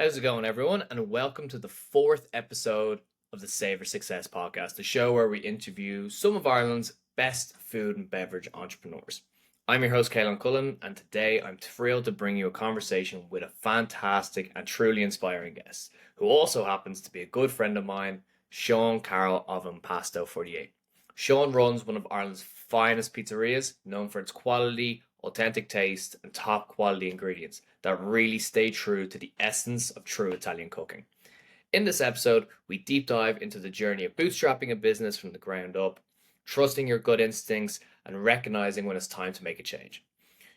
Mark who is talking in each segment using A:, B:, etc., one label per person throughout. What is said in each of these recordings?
A: How's it going, everyone? And welcome to the fourth episode of the Savour Success podcast, the show where we interview some of Ireland's best food and beverage entrepreneurs. I'm your host, Caolan Cullen, and today I'm thrilled to bring you a conversation with a fantastic and truly inspiring guest, who also happens to be a good friend of mine, Sean Carroll of Impasto 48. Sean runs one of Ireland's finest pizzerias, known for its quality, authentic taste, and top quality ingredients that really stay true to the essence of true Italian cooking. In this episode, we deep dive into the journey of bootstrapping a business from the ground up, trusting your gut instincts, and recognizing when it's time to make a change.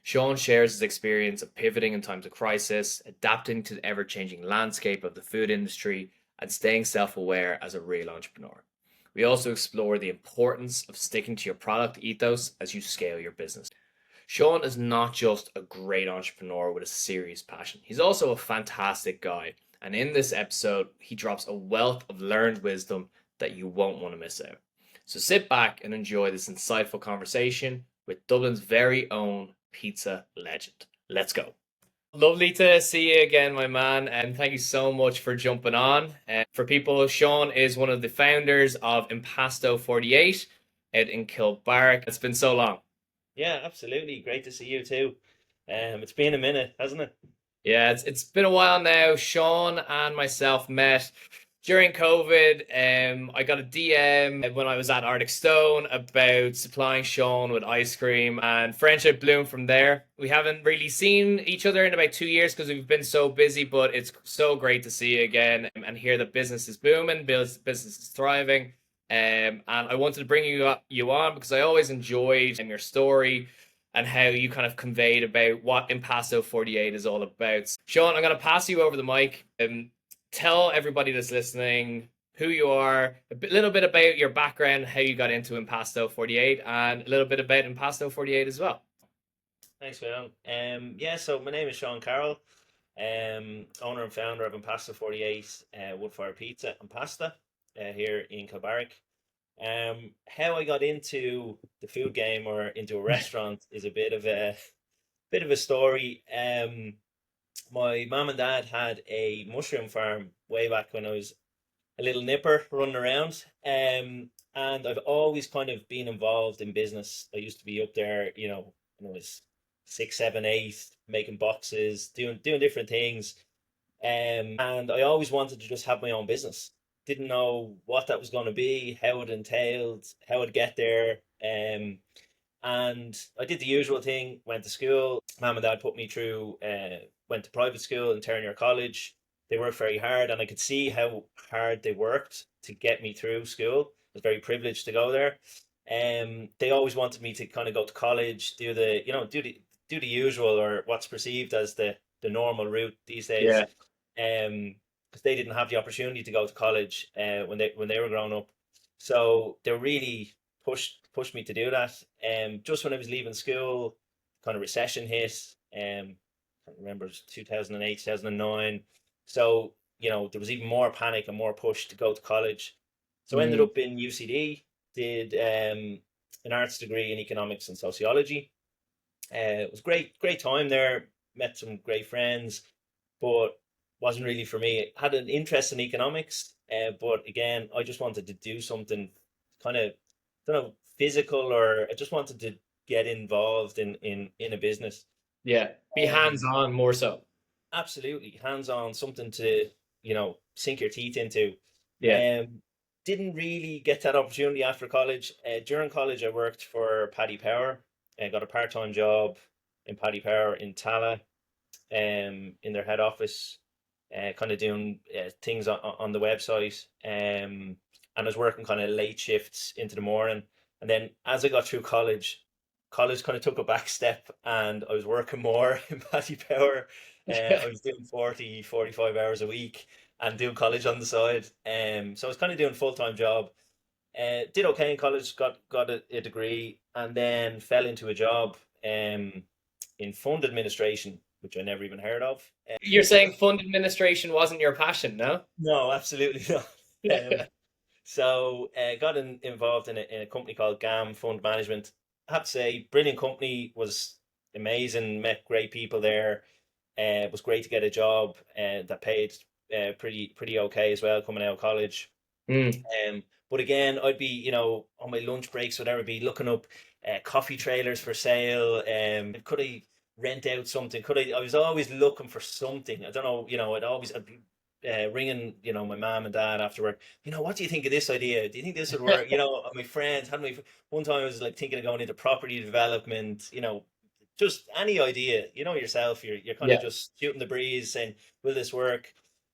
A: Sean shares his experience of pivoting in times of crisis, adapting to the ever changing landscape of the food industry, and staying self aware as a real entrepreneur. We also explore the importance of sticking to your product ethos as you scale your business. Sean is not just a great entrepreneur with a serious passion, he's also a fantastic guy. And in this episode, he drops a wealth of learned wisdom that you won't want to miss out. So sit back and enjoy this insightful conversation with Dublin's very own pizza legend. Let's go. Lovely to see you again, my man, and thank you so much for jumping on. For people, Sean is one of the founders of Impasto 48 out in Kilbarrack. It's been so long.
B: Yeah, absolutely. Great to see you too. It's been a minute, hasn't it?
A: Yeah, it's been a while now. Sean and myself met during COVID. I got a DM when I was at Arctic Stone about supplying Sean with ice cream, and friendship bloomed from there. We haven't really seen each other in about 2 years because we've been so busy, but it's so great to see you again and hear the business is booming, business is thriving. And I wanted to bring you on because I always enjoyed your story and how you kind of conveyed about what Impasto 48 is all about. Sean, I'm going to pass you over the mic. Tell everybody that's listening who you are, little bit about your background, how you got into Impasto 48, and a little bit about Impasto 48 as well.
B: Thanks, Phil. So my name is Sean Carroll, owner and founder of Impasto 48, wood fire pizza and pasta, here in Kilbarrack. How I got into the food game or into a restaurant is a bit of a story. My mum and dad had a mushroom farm way back when I was a little nipper running around. And I've always kind of been involved in business. I used to be up there, when I was 6, 7, 8, making boxes, doing different things. And I always wanted to just have my own business. Didn't know what that was going to be, how it entailed, how I'd get there. And I did the usual thing, went to school. Mum and dad put me through, went to private school in Turner College. They worked very hard, and I could see how hard they worked to get me through school. I was very privileged to go there. They always wanted me to kind of go to college, do the usual, or what's perceived as the normal route these days.
A: Yeah.
B: Because they didn't have the opportunity to go to college when they were growing up. So they really pushed me to do that. Just when I was leaving school, kind of recession hit. I can't remember, it was 2008, 2009. So, there was even more panic and more push to go to college. So I ended up in UCD, did an arts degree in economics and sociology. It was great time there, met some great friends, but wasn't really for me. Had an interest in economics, but again, I just wanted to do something kind of, I don't know, physical, or I just wanted to get involved in a business.
A: Yeah. Be hands
B: Um,
A: on more so.
B: Absolutely, hands on, something to sink your teeth into.
A: Yeah.
B: Um, didn't really get that opportunity after college. During college, I worked for Paddy Power. I got a part-time job in Paddy Power in Tala, in their head office, kind of doing things on the website. And I was working kind of late shifts into the morning. And then as I got through college kind of took a back step, and I was working more in Paddy Power. I was doing 40, 45 hours a week and doing college on the side. So I was kind of doing a full-time job. Did okay in college, got a degree, and then fell into a job in fund administration, which I never even heard of.
A: You're saying fund administration wasn't your passion, no?
B: No, absolutely not. Um, so got involved in a company called GAM Fund Management. I have to say, brilliant company, was amazing, met great people there. It was great to get a job that paid pretty okay as well coming out of college.
A: Mm.
B: But again, I'd be, on my lunch breaks, whatever, be looking up coffee trailers for sale. Could I rent out something? I was always looking for something. I don't know, I'd be ringing, my mom and dad after work. What do you think of this idea? Do you think this would work? My friends one time I was like thinking of going into property development, just any idea, yourself, you're kind of
A: Yeah.
B: just shooting the breeze saying, will this work?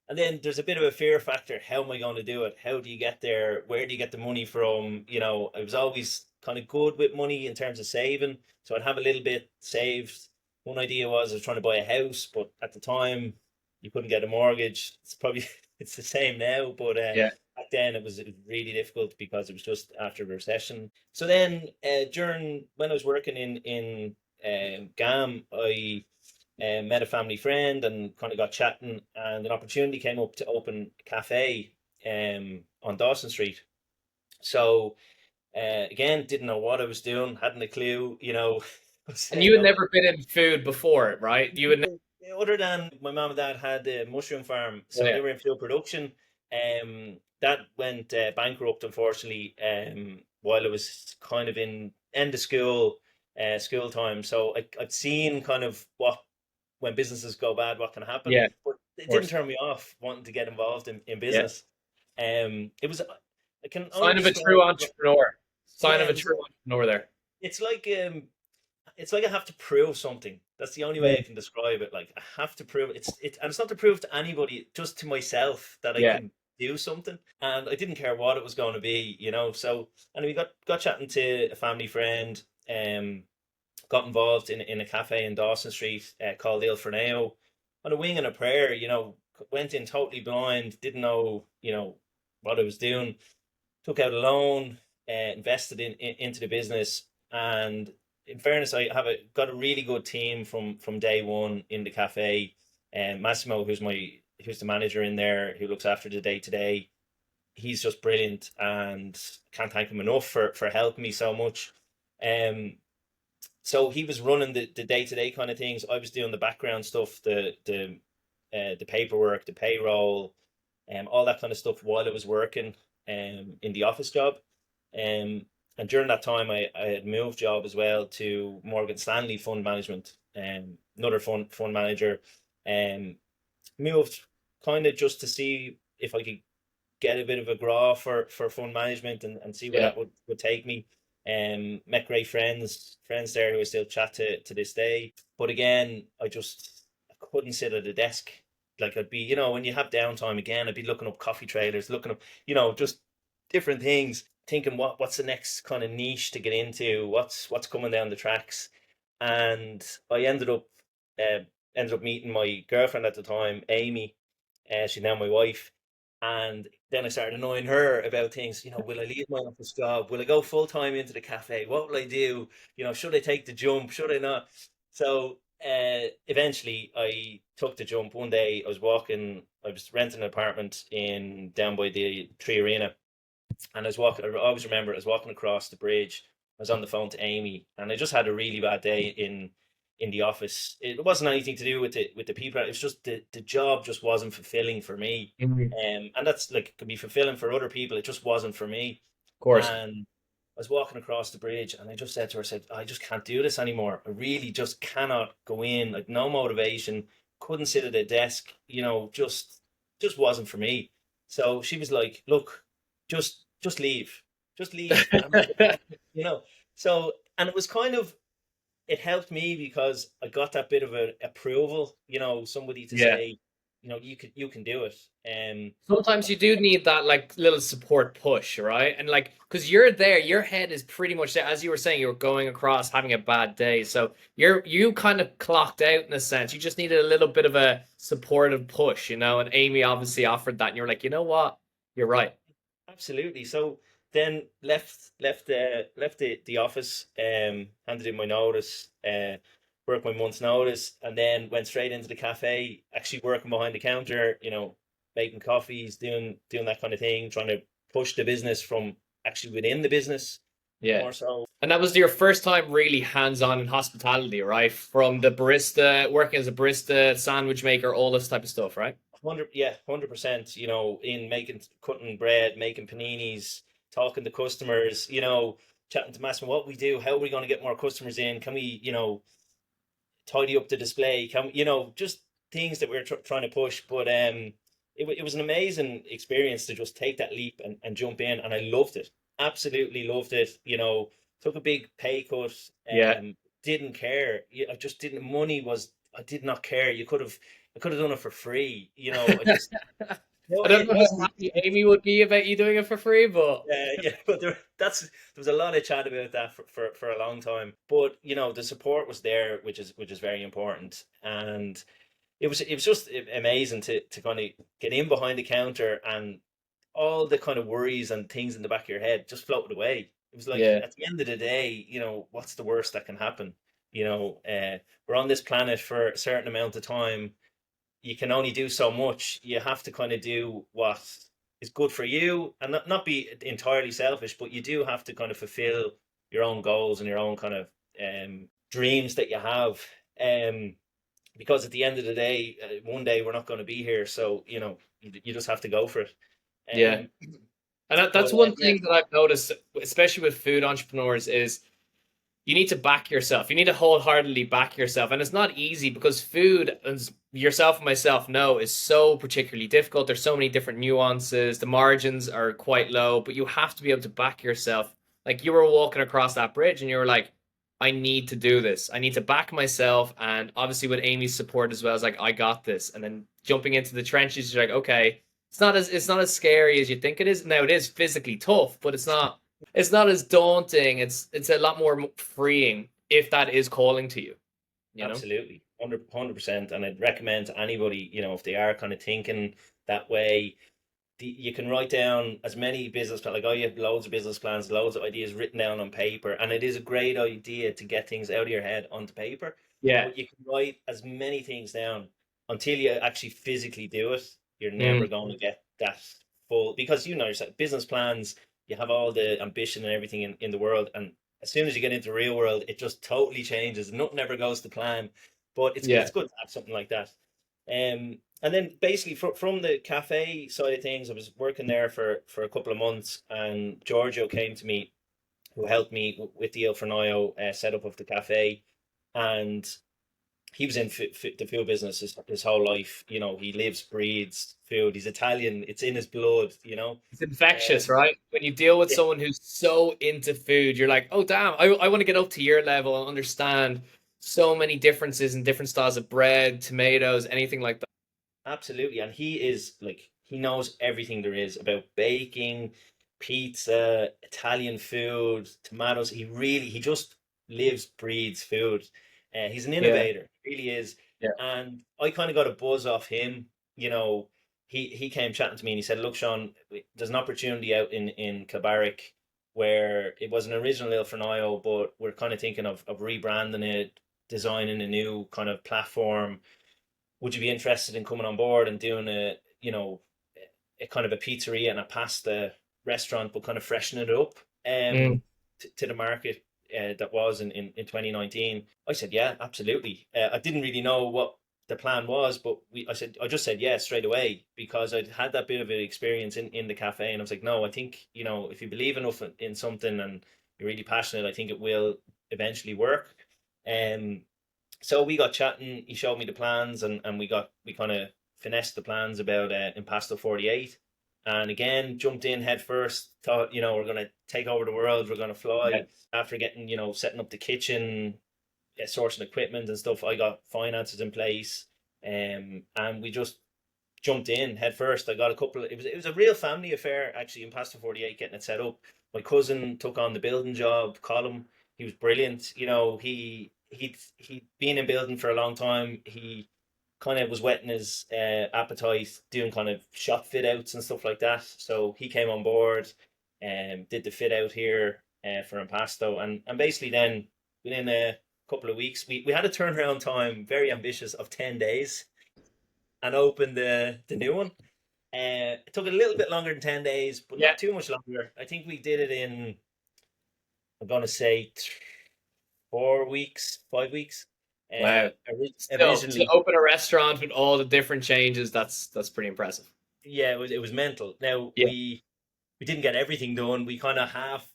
B: And then there's a bit of a fear factor. How am I going to do it? How do you get there? Where do you get the money from? I was always kind of good with money in terms of saving. So I'd have a little bit saved. One idea was I was trying to buy a house, but at the time you couldn't get a mortgage. It's probably it's the same now, but
A: Yeah.
B: back then it was really difficult because it was just after the recession. So then during when I was working in GAM, I met a family friend and kind of got chatting, and an opportunity came up to open a cafe on Dawson Street. So again, didn't know what I was doing, hadn't a clue, was
A: And you had
B: saying,
A: never been in food before, right? You would.
B: other than my mom and dad had a mushroom farm, so
A: Yeah.
B: they were in food production. That went bankrupt, unfortunately, while I was kind of in end of school time. So I'd seen kind of what when businesses go bad, what can happen.
A: Yeah. Of
B: But it didn't
A: course.
B: turn me off wanting to get involved in
A: Yeah.
B: business. It was I can only
A: Sign of a
B: describe
A: true
B: it.
A: entrepreneur. Sign
B: Yeah,
A: of a true entrepreneur there.
B: it's like it's like I have to prove something. That's the only way I
A: Mm.
B: can describe it. Like I have to prove and it's not to prove to anybody, just to myself that I
A: Yeah.
B: can do something. And I didn't care what it was going to be. So and we got chatting to a family friend, got involved in a cafe in Dawson Street called Il Forneo on a wing and a prayer. Went in totally blind, didn't know what I was doing. Took out a loan, invested into the business, and in fairness, I got a really good team from day one in the cafe. And Massimo, who's the manager in there, who looks after the day to day, he's just brilliant, and can't thank him enough for helping me so much. Um, so he was running the day to day kind of things. I was doing the background stuff, the paperwork, the payroll, all that kind of stuff while I was working in the office job. Um, and during that time, I had moved job as well to Morgan Stanley Fund Management, another fund manager. Um, moved kind of just to see if I could get a bit of a graph for fund management and see where
A: Yeah.
B: that would take me. Met great friends there who I still chat to this day. But again, I couldn't sit at a desk. Like I'd be, when you have downtime again, I'd be looking up coffee trailers, looking up, just different things, thinking what's the next kind of niche to get into, what's coming down the tracks. And I uh, ended up meeting my girlfriend at the time, Amy. She's now my wife, and then I started annoying her about things. Will I leave my office job? Will I go full time into the cafe? What will I do? Should I take the jump? Should I not? So eventually, I took the jump. One day, I was renting an apartment in down by the Tree Arena, and I was walking. I always remember I was walking across the bridge. I was on the phone to Amy, and I just had a really bad day in the office. It wasn't anything to do with the people. It was just the job just wasn't fulfilling for me.
A: Mhm.
B: And that's like it could be fulfilling for other people. It just wasn't for me.
A: Of course.
B: And I was walking across the bridge, and I just said to her, I said, I just can't do this anymore. I really just cannot go in. Like no motivation. Couldn't sit at a desk. Just wasn't for me. So she was like, "Look, just leave, just leave." And I'm like, you know. So and it was kind of it helped me because I got that bit of a approval, somebody to
A: Yeah.
B: say, you can do it.
A: Sometimes you do need that like little support push, right? And like, because you're there, your head is pretty much there. As you were saying, you were going across having a bad day, so you kind of clocked out in a sense. You just needed a little bit of a supportive push, And Amy obviously offered that, and you're like, you know what? You're right.
B: Absolutely. So then left the office, handed in my notice, worked my month's notice, and then went straight into the cafe, actually working behind the counter, making coffees, doing that kind of thing, trying to push the business from actually within the business,
A: Yeah.
B: more so.
A: And that was your first time really hands-on in hospitality, right? From the barista, working as a barista, sandwich maker, all this type of stuff, right?
B: 100%. In cutting bread, making paninis, talking to customers. Chatting to Massimo, what we do, how are we going to get more customers in? Can we, tidy up the display? Can we, just things that we're trying to push. But it was an amazing experience to just take that leap and jump in, and I loved it. Absolutely loved it. Took a big pay cut.
A: Yeah.
B: Didn't care. I just didn't. Money was. I did not care. I could have done it for free. I just. No,
A: I don't
B: it
A: know how
B: wasn't.
A: happy Amy would be about you doing it for free, but
B: Yeah, but there was a lot of chat about that for a long time. But the support was there, which is very important, and it was just amazing to kind of get in behind the counter, and all the kind of worries and things in the back of your head just floated away. It was like,
A: yeah,
B: at the end of the day, what's the worst that can happen? We're on this planet for a certain amount of time. You can only do so much. You have to kind of do what is good for you, and not be entirely selfish, but you do have to kind of fulfill your own goals and your own kind of dreams that you have. Um, because at the end of the day, one day we're not going to be here, so you just have to go for it.
A: yeah.
B: Um,
A: And
B: but
A: that's one
B: yeah,
A: thing that I've noticed, especially with food entrepreneurs, is you need to back yourself. You need to wholeheartedly back yourself. And it's not easy because food, as yourself and myself know, is so particularly difficult. There's so many different nuances. The margins are quite low, but you have to be able to back yourself. Like you were walking across that bridge and you were like, I need to do this. I need to back myself. And obviously with Amy's support as well, it's like, I got this. And then jumping into the trenches, you're like, okay, it's not as scary as you think it is. Now it is physically tough, but it's not as daunting. It's a lot more freeing if that is calling to you, you know?
B: absolutely, 100%. And I'd recommend to anybody, if they are kind of thinking that way, you can write down as many business plans. Like, I have loads of business plans, loads of ideas written down on paper, and it is a great idea to get things out of your head onto paper.
A: Yeah.
B: But you can write as many things down until you actually physically do it. You're never
A: Mm,
B: going to get that full, because yourself, business plans, you have all the ambition and everything in the world, and as soon as you get into the real world, it just totally changes. Nothing ever goes to plan. But it's
A: yeah.
B: good to have something like that. And then basically from the cafe side of things, I was working there for a couple of months, and Giorgio came to me, who helped me with the Il Fornaio setup of the cafe, and he was in the food business his whole life. He lives, breathes food. He's Italian; it's in his blood.
A: It's infectious,
B: Um,
A: right? When you deal with
B: yeah,
A: someone who's so into food, you're like, oh, damn, I want to get up to your level and understand so many differences and different styles of bread, tomatoes, anything like that.
B: absolutely. And he is like, he knows everything there is about baking, pizza, Italian food, tomatoes. He just lives, breathes food. He's an
A: Yeah.
B: innovator, really is.
A: Yeah.
B: And I kind of got a buzz off him. You know, he came chatting to me and he said, "Look, Sean, there's an opportunity out in Cabarrick where it was an original Il Fornaio, but we're kind of thinking of rebranding it, designing a new kind of platform. Would you be interested in coming on board and doing a kind of a pizzeria and a pasta restaurant, but kind of freshening it up
A: Mm,
B: to the market that was in 2019?" I said, yeah, absolutely. I didn't really know what the plan was, but I just said yes straight away, because I'd had that bit of an experience in the cafe, and I was like, no, I think, if you believe enough in something and you're really passionate, I think it will eventually work. Um, so we got chatting. He showed me the plans, and we kind of finessed the plans about Impasto 48. And again, jumped in head first. Thought, we're gonna take over the world. We're gonna
A: yeah.
B: fly. After getting, setting up the kitchen, sourcing equipment and stuff, I got finances in place. And we just jumped in head first. I got a couple. It was a real family affair, actually, in Pasta 48, getting it set up. My cousin took on the building job, Colin. He was brilliant. He'd been in building for a long time. He kind of was whetting his appetite, doing kind of shop fit outs and stuff like that. So he came on board and did the fit out here for Impasto. And basically then, within a couple of weeks, we had a turnaround time, very ambitious, of 10 days, and opened the new one. It took a little bit longer than 10 days, but
A: Yeah.
B: not too much longer. I think we did it in I'm gonna say 4 weeks, 5 weeks.
A: Wow. Still, to
B: Originally,
A: open a restaurant with all the different changes, that's pretty impressive.
B: yeah, it was mental. Now
A: Yeah.
B: we didn't get everything done. We kind of half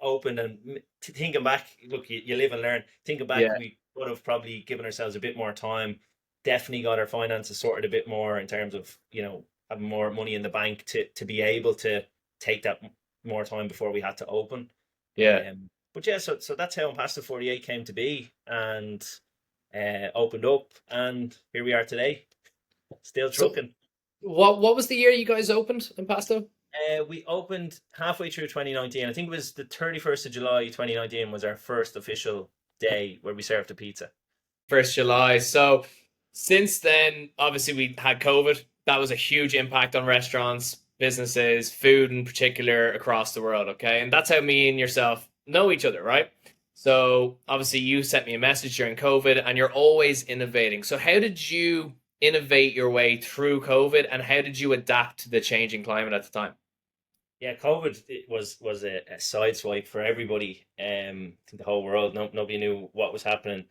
B: opened, and thinking back, look, you live and learn. Thinking back,
A: Yeah.
B: we would have probably given ourselves a bit more time. Definitely got our finances sorted a bit more in terms of having more money in the bank to be able to take that more time before we had to open.
A: Yeah.
B: But yeah, so that's how Impasto 48 came to be, and opened up, and here we are today, still
A: So
B: trucking.
A: what was the year you guys opened Impasto?
B: We opened halfway through 2019. I think it was the 31st of July 2019 was our first official day where we served a pizza.
A: First July. So since then, obviously we had COVID. That was a huge impact on restaurants, businesses, food in particular across the world. Okay, and that's how me and yourself know each other, right? So obviously you sent me a message during COVID, and you're always innovating. So how did you innovate your way through COVID, and how did you adapt to the changing climate at the time?
B: Yeah, COVID it was a sideswipe for everybody, the whole world. Nobody knew what was happening.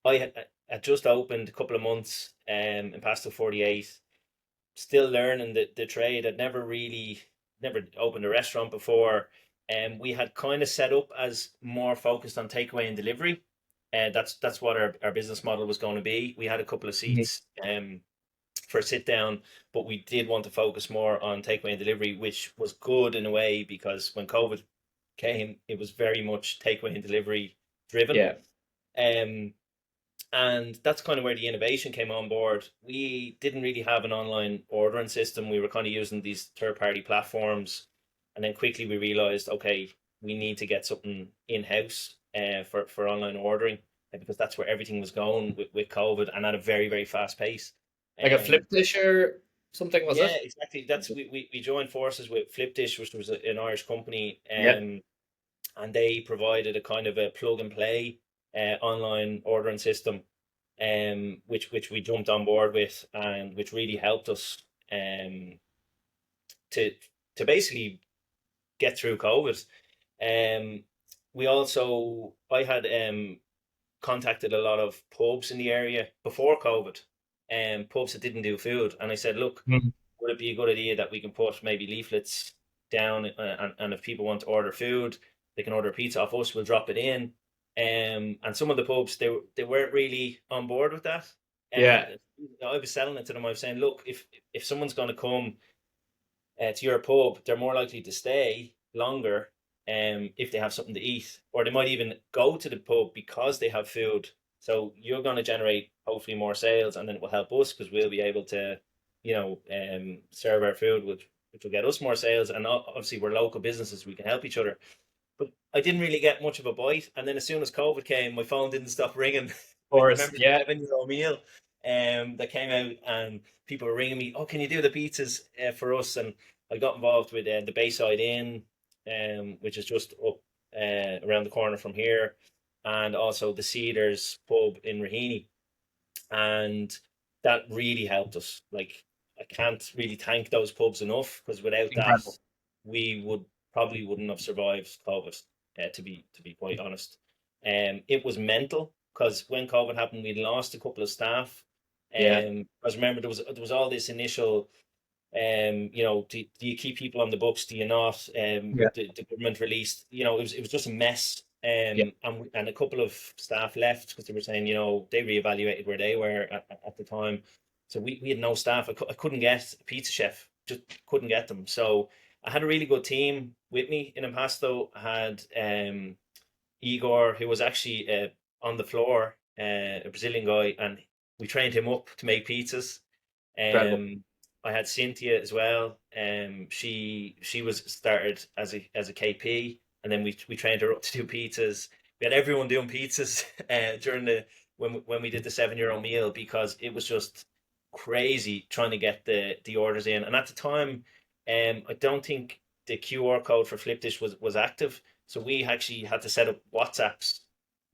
B: I had just opened a couple of months in Pasto 48, still learning the trade. I'd never opened a restaurant before. And we had kind of set up as more focused on takeaway and delivery. And that's what our business model was going to be. We had a couple of
A: Mhm.
B: seats for a sit down, but we did want to focus more on takeaway and delivery, which was good in a way because when COVID came, it was very much takeaway and delivery driven.
A: Yeah.
B: Um, and that's kind of where the innovation came on board. We didn't really have an online ordering system. We were kind of using these third party platforms. And then quickly we realized, okay, we need to get something in house for online ordering, because that's where everything was going with COVID, and at a very, very fast pace.
A: Like a flip
B: Um,
A: dish or something, was
B: yeah,
A: it?
B: exactly. We joined forces with Flipdish, which was an Irish company,
A: Yeah.
B: and they provided a kind of a plug and play online ordering system, which we jumped on board with, and which really helped us um, to to basically get through COVID. Um, I had contacted a lot of pubs in the area before COVID, and pubs that didn't do food, and I said, look,
A: Mhm.
B: would it be a good idea that we can put maybe leaflets down, and if people want to order food, they can order pizza off us. We'll drop it in. And some of the pubs, they weren't really on board with that. And
A: Yeah.
B: I was selling it to them. I was saying, look, if someone's going to come to your pub, they're more likely to stay longer if they have something to eat, or they might even go to the pub because they have food. So you're going to generate hopefully more sales, and then it will help us because we'll be able to, serve our food, which will get us more sales. And obviously, we're local businesses; we can help each other. But I didn't really get much of a bite, and then as soon as COVID came, my phone didn't stop ringing with,
A: Course.
B: remember, the
A: Yeah.
B: 7 euro meal that came out, and people were ringing me, oh, can you do the pizzas for us? And I got involved with the Bayside Inn, which is just up around the corner from here, and also the Cedars pub in Raheny, and that really helped us. Like, I can't really thank those pubs enough, because without that,
A: Incredible.
B: we would probably wouldn't have survived COVID. To be quite honest, it was mental because when COVID happened, we lost a couple of staff.
A: Yeah.
B: Because remember, there was all this initial do you keep people on the books? Do you not?
A: Yeah.
B: The government released, it was just a mess.
A: Yeah.
B: And a couple of staff left because they were saying, they reevaluated where they were at the time. So we had no staff. I couldn't get a pizza chef, just couldn't get them. So I had a really good team with me in Impasto. I had Igor, who was actually on the floor, a Brazilian guy, and we trained him up to make pizzas.
A: Incredible.
B: Um, I had Cynthia as well. She was started as a KP, and then we trained her up to do pizzas. We had everyone doing pizzas during the when we did the 7 euro meal, because it was just crazy trying to get the orders in. And at the time, I don't think the QR code for Flipdish was active, so we actually had to set up WhatsApps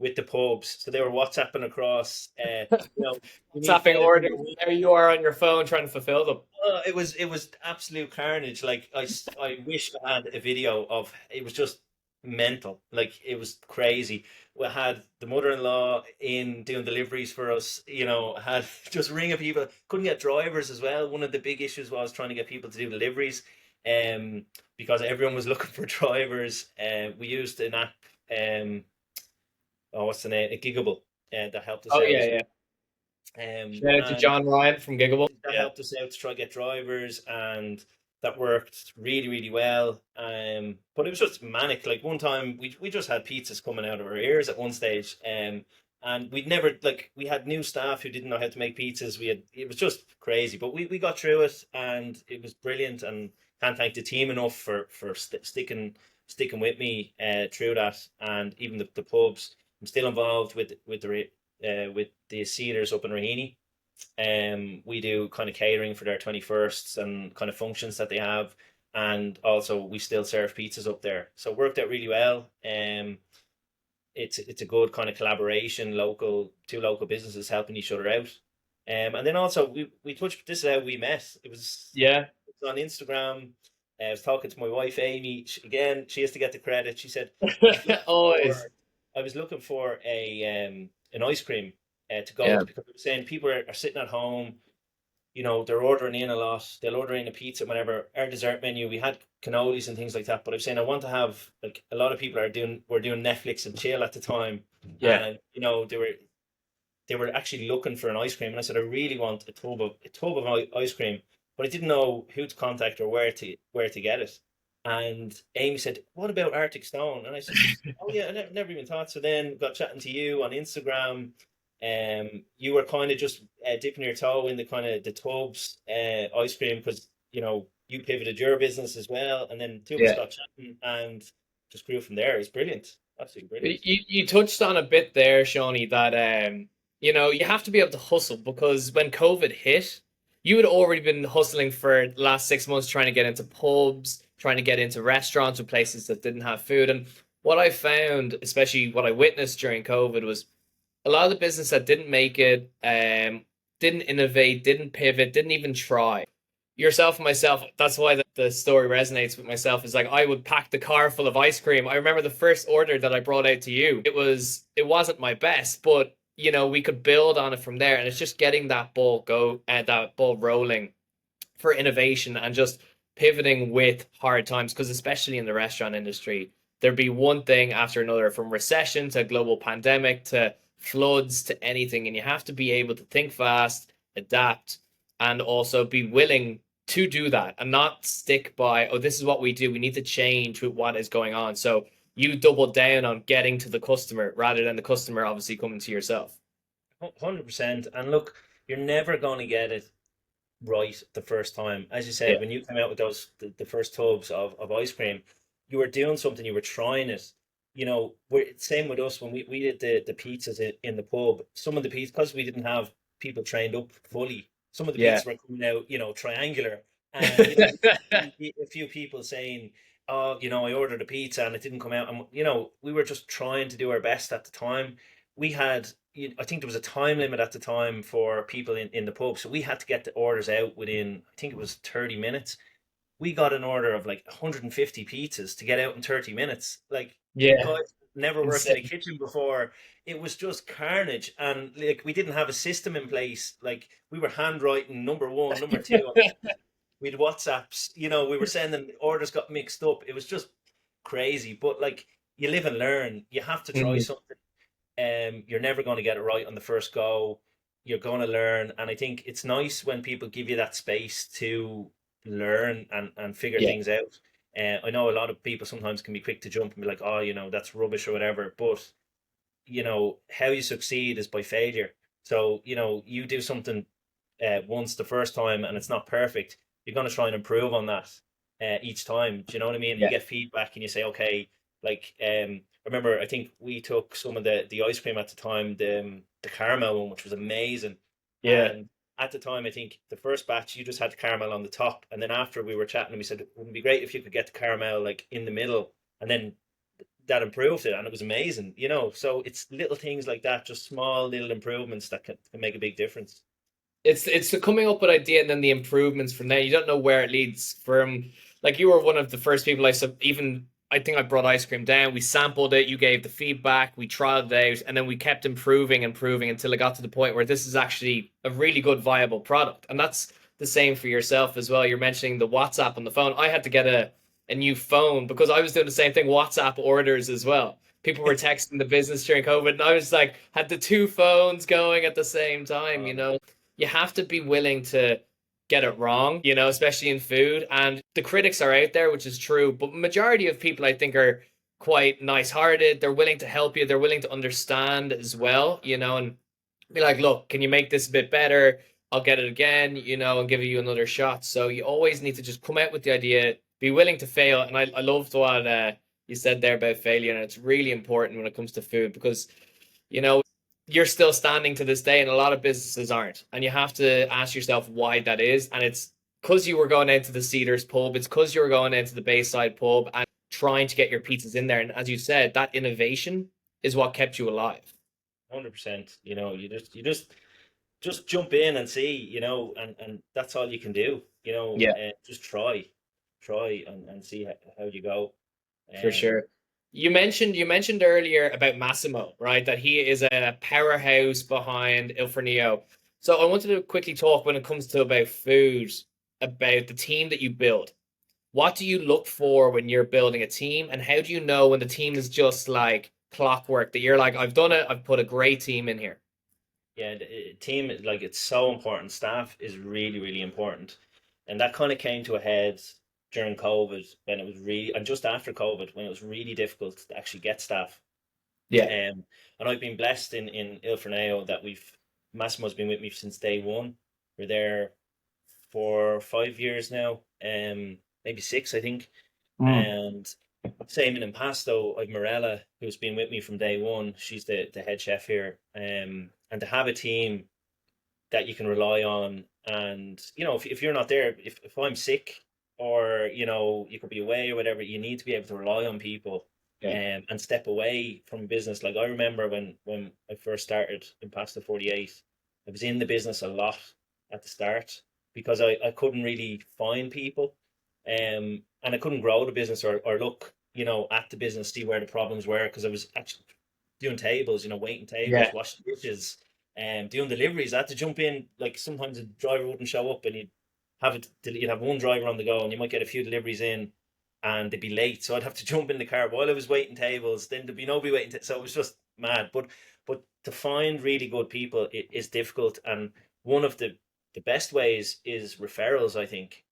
B: with the pubs. So they were WhatsApping across. We need
A: Tapping
B: 5 euro.
A: orders. There you are on your phone trying to fulfill them.
B: It was absolute carnage. Like, I wish I had a video of it. Was just mental. Like it was crazy. We had the mother-in-law in doing deliveries for us, had just ringing people. Couldn't get drivers as well. One of the big issues was trying to get people to do deliveries, um, because everyone was looking for drivers. We used an app, what's the name? A Gigable, that helped us
A: Oh
B: out
A: yeah,
B: as
A: yeah.
B: well.
A: Shout out to
B: And
A: John Ryan from Giggable.
B: that
A: Yeah.
B: helped us out to try to get drivers, and that worked really, really well. But it was just manic. Like one time, we just had pizzas coming out of our ears at one stage, and we'd never like we had new staff who didn't know how to make pizzas. It was just crazy, but we got through it, and it was brilliant. And can't thank the team enough for sticking with me through that, and even the pubs. I'm still involved with the Cedars up in Raheny. We do kind of catering for their 21sts and kind of functions that they have, and also we still serve pizzas up there. So it worked out really well. It's a good kind of collaboration, two local businesses helping each other out. And then also we touched. This is how we met.
A: Yeah.
B: It was on Instagram. I was talking to my wife Amy. Again, she has to get the credit. She said, I was looking
A: Always.
B: for, I was looking for a an ice cream to go
A: Yeah.
B: to, because I was saying people are sitting at home, they're ordering in a lot. They'll order in a pizza, whenever our dessert menu. We had cannolis and things like that. But I was saying I want to have, like, a lot of people were doing Netflix and chill at the time,
A: Yeah.
B: and they were actually looking for an ice cream. And I said I really want a tub of ice cream, but I didn't know who to contact or where to get it. And Amy said, "What about Arctic Stone?" And I said, "Oh yeah, I never even thought." So then got chatting to you on Instagram. You were kind of just dipping your toe in the kind of the tubs ice cream, because you pivoted your business as well, and then two of us
A: Yeah.
B: got chatting and just grew from there. It was brilliant, absolutely brilliant.
A: You touched on a bit there, Shawnee, that you have to be able to hustle, because when COVID hit, you had already been hustling for the last 6 months trying to get into pubs, trying to get into restaurants or places that didn't have food. And what I found, especially what I witnessed during COVID, was a lot of the business that didn't make it, didn't innovate, didn't pivot, didn't even try. Yourself and myself, that's why the story resonates with myself. Is like, I would pack the car full of ice cream. I remember the first order that I brought out to you. It wasn't my best, but we could build on it from there. And it's just getting that ball rolling for innovation, and just pivoting with hard times. Because especially in the restaurant industry, there'd be one thing after another, from recession to global pandemic to floods to anything, and you have to be able to think fast, adapt, and also be willing to do that, and not stick by, oh, this is what we do. We need to change with what is going on. So you double down on getting to the customer rather than the customer obviously coming to yourself.
B: 100%. And look, you're never going to get it right the first time. As you
A: Yeah.
B: said, when you came out with the first tubs of ice cream, you were doing something, you were trying it. We're same with us when we did the pizzas in the pub. Some of the pizzas, because we didn't have people trained up fully, some of the
A: Yeah.
B: pizzas were coming out, triangular. And a few people saying, "Oh, I ordered a pizza and it didn't come out." And we were just trying to do our best at the time. We had, I think there was a time limit at the time for people in the pub, so we had to get the orders out within, I think it was 30 minutes. We got an order of like 150 pizzas to get out in 30 minutes. Like,
A: Yeah.
B: guys never worked in a
A: Insane.
B: kitchen before. It was just carnage. And like, we didn't have a system in place. Like, we were handwriting number one, number two. We had WhatsApps, we were sending, orders got mixed up. It was just crazy. But like, you live and learn. You have to try
A: Mhm.
B: something. You're never going to get it right on the first go. You're going to learn. And I think it's nice when people give you that space to learn and figure
A: Yeah.
B: things out. I know a lot of people sometimes can be quick to jump and be like, "Oh, that's rubbish," or whatever. But how you succeed is by failure. So you do something once the first time and it's not perfect, you're going to try and improve on that each time. Do you know what I mean? You
A: Yeah.
B: get feedback and you say, okay, like, remember, I think we took some of the ice cream at the time, the caramel one, which was amazing.
A: Yeah.
B: And at the time, I think the first batch you just had the caramel on the top, and then after we were chatting, we said it would be great if you could get the caramel like in the middle, and then that improved it, and it was amazing. So it's little things like that, just small little improvements that can make a big difference.
A: It's the coming up with idea and then the improvements from there. You don't know where it leads from. Like, you were one of the first people I saw, even I think I brought ice cream down. We sampled it. You gave the feedback. We trialed it out, and then we kept improving, improving until it got to the point where this is actually a really good, viable product. And that's the same for yourself as well. You're mentioning the WhatsApp on the phone. I had to get a new phone because I was doing the same thing, WhatsApp orders as well. People were texting the business during COVID, and I was like, had the two phones going at the same time.
B: Um,
A: You have to be willing to get it wrong, especially in food. And the critics are out there, which is true. But majority of people, I think, are quite nice-hearted. They're willing to help you. They're willing to understand as well, and be like, look, can you make this a bit better? I'll get it again, and give you another shot. So you always need to just come out with the idea, be willing to fail. And I loved what you said there about failure. And it's really important when it comes to food because, you know, you're still standing to this day, and a lot of businesses aren't. And you have to ask yourself why that is. And it's because you were going into the Cedars pub, it's because you were going into the Bayside pub and trying to get your pizzas in there. And as you said, that innovation is what kept you alive.
B: 100%. You just jump in and see, and that's all you can do.
A: Yeah,
B: Just try and see how you go.
A: for
B: Um,
A: sure. You mentioned earlier about Massimo, right? That he is a powerhouse behind Il Fornillo. So I wanted to quickly talk when it comes to about food, about the team that you build. What do you look for when you're building a team, and how do you know when the team is just like clockwork that you're like, I've done it, I've put a great team in here?
B: yeah, the team, like, it's so important. Staff is really, really important, and that kind of came to a head during COVID when it was really, and just after COVID when it was really difficult to actually get staff.
A: Yeah.
B: And I've been blessed in Il Forneo that Massimo's been with me since day one. We're there for 5 years now, maybe six, I think.
A: Mm.
B: And same in Impasto, I've Morella, who's been with me from day one. She's the head chef here. And to have a team that you can rely on, and if you're not there, if I'm sick, or you could be away or whatever, you need to be able to rely on people,
A: Yeah.
B: and step away from business. Like, I remember when I first started in Pasta 48, I was in the business a lot at the start because I couldn't really find people, and I couldn't grow the business, or look at the business, see where the problems were, because I was actually doing tables, waiting
A: Yeah.
B: tables, washing dishes, doing deliveries. I had to jump in. Like, sometimes the driver wouldn't show up, and you'd have one driver on the go, and you might get a few deliveries in, and they'd be late. So I'd have to jump in the car while I was waiting tables. Then there'd be nobody waiting. So it was just mad. But to find really good people, it is difficult, and one of the best ways is referrals, I think.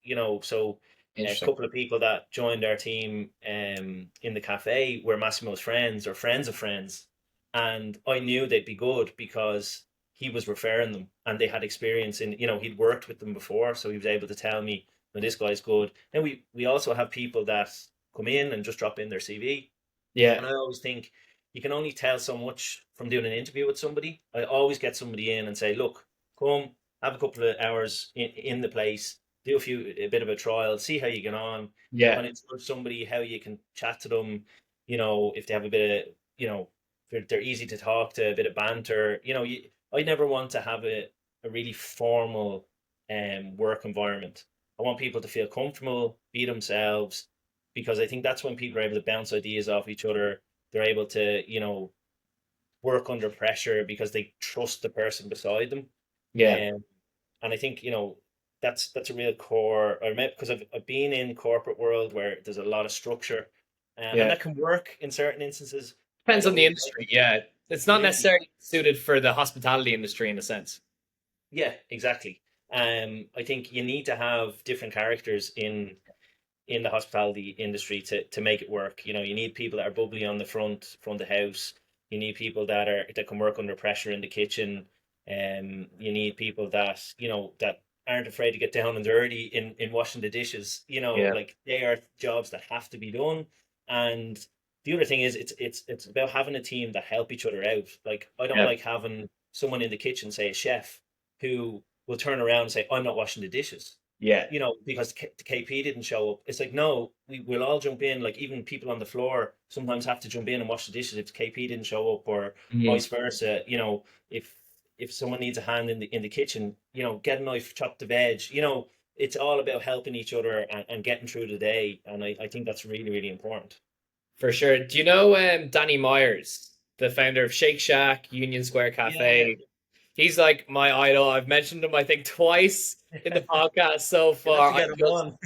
B: So a
A: Interesting.
B: couple of people that joined our team in the cafe were Massimo's friends or friends of friends, and I knew they'd be good because he was referring them, and they had experience in, he'd worked with them before, so he was able to tell me, "No, this guy's good." And we also have people that come in and just drop in their CV,
A: Yeah.
B: and I always think you can only tell so much from doing an interview with somebody. I always get somebody in and say, "Look, come have a couple of hours in the place, do a bit of a trial, see how you get on,
A: Yeah.
B: kind of judge somebody, how you can chat to them, if they have a bit of, if they're easy to talk to, a bit of banter. I never want to have a really formal work environment. I want people to feel comfortable, be themselves, because I think that's when people are able to bounce ideas off each other. They're able to, work under pressure because they trust the person beside them.
A: Yeah.
B: Um, and I think, that's a real core. I remember because I've been in corporate world where there's a lot of structure, and
A: Yeah.
B: that can work in certain instances. I
A: Depends on
B: don't
A: the
B: really like
A: industry. Yeah. It's not
B: really.
A: necessarily suited for the hospitality industry in a sense.
B: Yeah, exactly. I think you need to have different characters in the hospitality industry to make it work. You need people that are bubbly on the front of the house. You need people that can work under pressure in the kitchen. You need people that aren't afraid to get down and dirty in washing the dishes.
A: Yeah.
B: Like, they are jobs that have to be done. And the other thing is, it's about having a team that help each other out. Like, I don't
A: Yeah.
B: like having someone in the kitchen, say a chef, who will turn around and say, "I'm not washing the dishes,"
A: Yeah.
B: because KP didn't show up. It's like, no, we'll all jump in. Like, even people on the floor sometimes have to jump in and wash the dishes if KP didn't show up, or
A: Mhm.
B: vice versa. If someone needs a hand in the kitchen, get a knife, chop the veg. It's all about helping each other, and getting through the day. And I think that's really, really important.
A: For sure. Do you know Danny Myers, the founder of Shake Shack, Union Square
B: Yeah.
A: Cafe? He's like my idol. I've mentioned him, I think, twice in the podcast so
B: You'll have
A: far.
B: to get him on.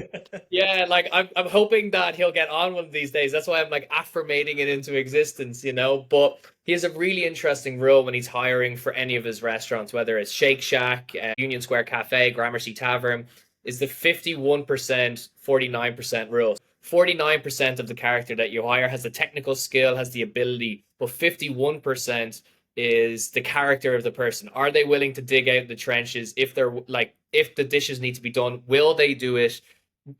A: Yeah, like I'm hoping that he'll get on one of these days. That's why I'm like affirmating it into existence, you know. But he has a really interesting rule when he's hiring for any of his restaurants, whether it's Shake Shack, Union Square Cafe, Gramercy Tavern, is the 51%, 49% rule. 49% of the character that you hire has the technical skill, has the ability, but 51% is the character of the person. Are they willing to dig out the trenches? If they're like, if the dishes need to be done, will they do it?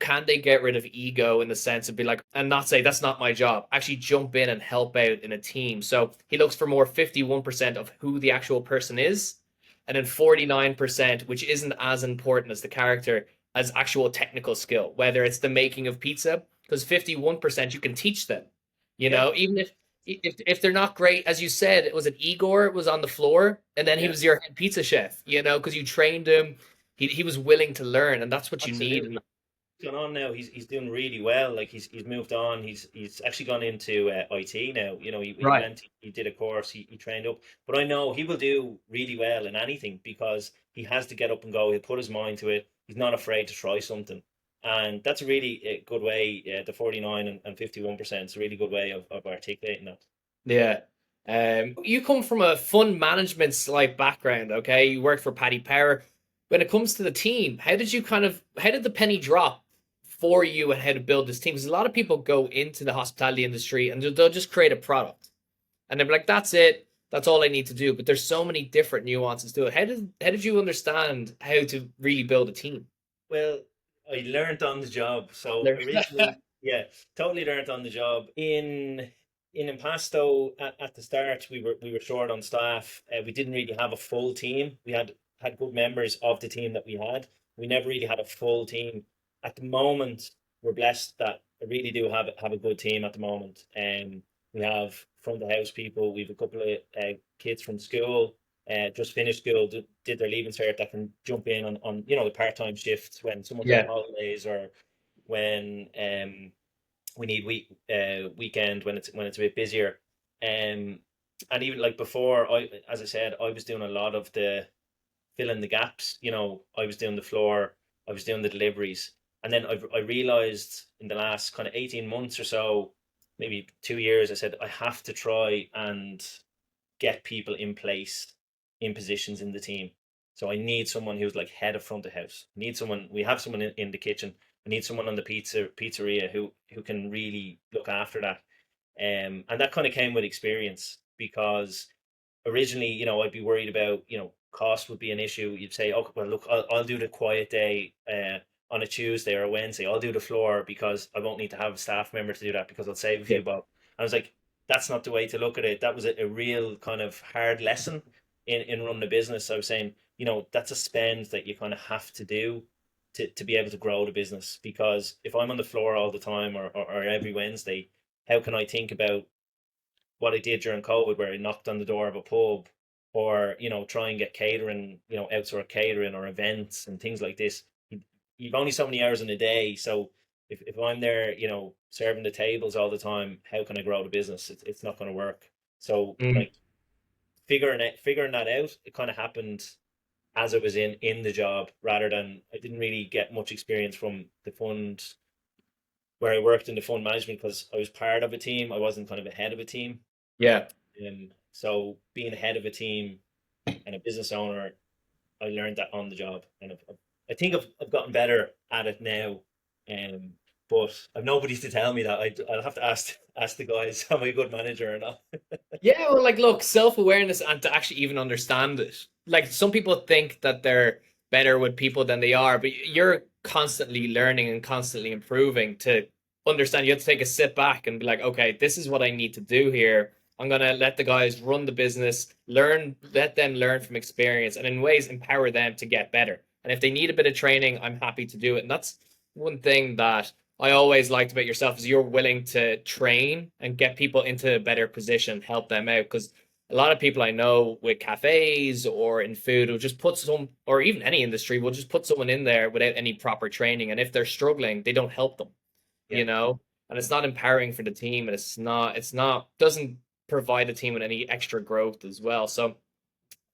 A: Can they get rid of ego in the sense of be like and not say that's not my job, actually jump in and help out in a team? So he looks for more 51% of who the actual person is, and then 49%, which isn't as important as the character, as actual technical skill, whether it's the making of pizza, because 51% you can teach them, you
B: Yeah,
A: know, even if they're not great. As you said, it was an Igor was on the floor and then he
B: yeah,
A: was your head pizza chef, you know, because you trained him. He was willing to learn, and that's what you need. And
B: absolutely. Going on now. He's doing really well. Like he's moved on. He's actually gone into IT now. You know, he
A: right.
B: went, he did a course, he trained up. But I know he will do really well in anything because he has to get up and go. He'll put his mind to it. He's not afraid to try something, and that's a really good way. The 49 and 51% is a really good way of articulating that.
A: Yeah. You come from a fund management like background, okay? You worked for Paddy Power. When it comes to the team, how did the penny drop for you and how to build this team? Because a lot of people go into the hospitality industry and they'll just create a product and they're like, that's it. That's all I need to do. But there's so many different nuances to it. How did you understand how to really build a team?
B: Well, I learned on the job. So
A: There-
B: originally, yeah, totally learned on the job. In Impasto at the start, we were short on staff. We didn't really have a full team. We had good members of the team that we had. We never really had a full team. At the moment, we're blessed that I really do have a good team at the moment. We have front of the house people. We have a couple of kids from school just finished school, did their leaving cert that can jump in on the part time shifts when someone's on
A: yeah.
B: holidays or when we need weekend when it's a bit busier. And even like before, as I said, I was doing a lot of the filling the gaps. I was doing the floor, I was doing the deliveries, and then I realized in the last kind of 18 months or so, maybe 2 years, I said I have to try and get people in place in positions in the team. So I need someone who's like head of front of house. I need someone. We have someone in the kitchen. I need someone on the pizzeria who can really look after that. And that kind of came with experience because originally, I'd be worried about, cost would be an issue. You'd say, oh, well, look, I'll do the quiet day on a Tuesday or a Wednesday. I'll do the floor because I won't need to have a staff member to do that because I'll save a
A: Yeah.
B: few bob. I was like, that's not the way to look at it. That was a real kind of hard lesson in running a business. I was saying, that's a spend that you kind of have to do to be able to grow the business. Because if I'm on the floor all the time or every Wednesday, how can I think about what I did during COVID, where I knocked on the door of a pub, or try and get catering, outsource catering or events and things like this. You've only so many hours in a day, so if I'm there, serving the tables all the time, how can I grow the business? It's not going to work. So
A: Mm.
B: like figuring that out, it kind of happened as I was in the job, rather than I didn't really get much experience from the fund where I worked in the fund management because I was part of a team. I wasn't kind of a head of a team.
A: Yeah.
B: So being head of a team and a business owner, I learned that on the job, and I think I've gotten better at it now. Um, but I've nobody to tell me that. I'll have to ask the guys, am I a good manager or not?
A: Yeah, well, like, look, self-awareness and to actually even understand it. Like, some people think that they're better with people than they are, but you're constantly learning and constantly improving to understand. You have to take a sit back and be like, okay, this is what I need to do here. I'm gonna let the guys run the business, let them learn from experience, and in ways empower them to get better. And if they need a bit of training, I'm happy to do it. And that's one thing that I always liked about yourself is you're willing to train and get people into a better position, help them out. Because a lot of people I know with cafes or in food will just put some, or even any industry, will just put someone in there without any proper training. And if they're struggling, they don't help them,
B: Yeah,
A: you know? and it's not empowering for the team, and it's not doesn't provide the team with any extra growth as well. So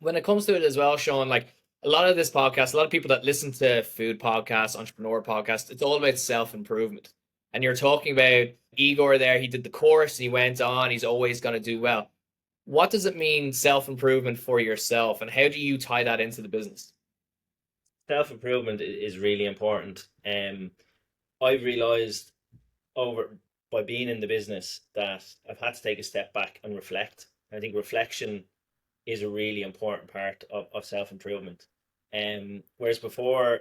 A: when it comes to it as well, Sean, like a lot of this podcast, a lot of people that listen to food podcasts, entrepreneur podcasts, it's all about self improvement. And you're talking about Igor there. He did the course and he went on. He's always going to do well. What does it mean, self improvement for yourself, and how do you tie that into the business?
B: Self improvement is really important. I've realized over by being in the business that I've had to take a step back and reflect. I think reflection is a really important part of self improvement. Whereas before,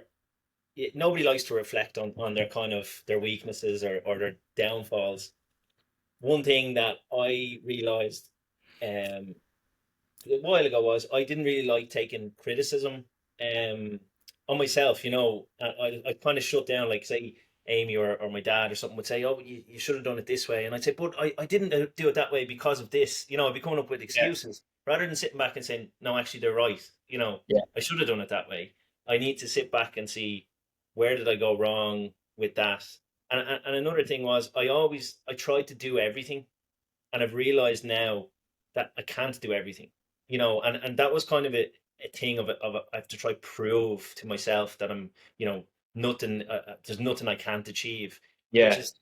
B: nobody likes to reflect on their kind of their weaknesses or their downfalls. One thing that I realized um, a while ago was I didn't really like taking criticism um, on myself. I kind of shut down, like say Amy or my dad or something would say, "Oh, you should have done it this way," and I'd say, "But I didn't do it that way because of this." I'd be coming up with
A: Yeah,
B: excuses rather than sitting back and saying, "No, actually, they're right."
A: yeah,
B: I should have done it that way. I need to sit back and see where did I go wrong with that. And another thing was I tried to do everything, and I've realized now that I can't do everything. And that was kind of a thing I have to try prove to myself that I'm, nothing. There's nothing I can't achieve, which
A: yeah,
B: is,